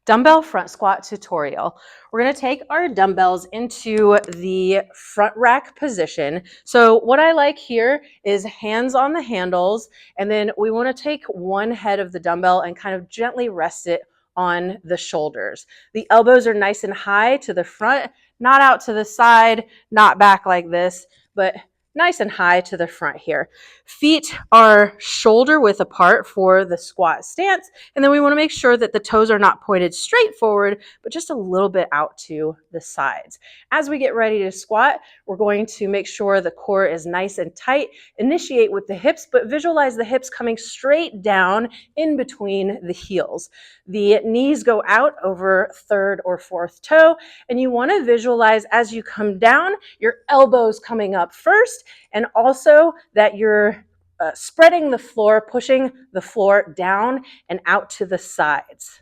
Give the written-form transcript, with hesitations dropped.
Dumbbell front squat tutorial. We're going to take our dumbbells into the front rack position. So what I like here is hands on the handles, and then we want to take one head of the dumbbell and kind of gently rest it on the shoulders. The elbows are nice and high to the front, not out to the side, not back like this, but nice and high to the front here. Feet are shoulder width apart for the squat stance, and then we want to make sure that the toes are not pointed straight forward, but just a little bit out to the sides. As we get ready to squat, we're going to make sure the core is nice and tight. Initiate with the hips, but visualize the hips coming straight down in between the heels. The knees go out over third or fourth toe, and you want to visualize as you come down, your elbows coming up first, and also that you're spreading the floor, pushing the floor down and out to the sides.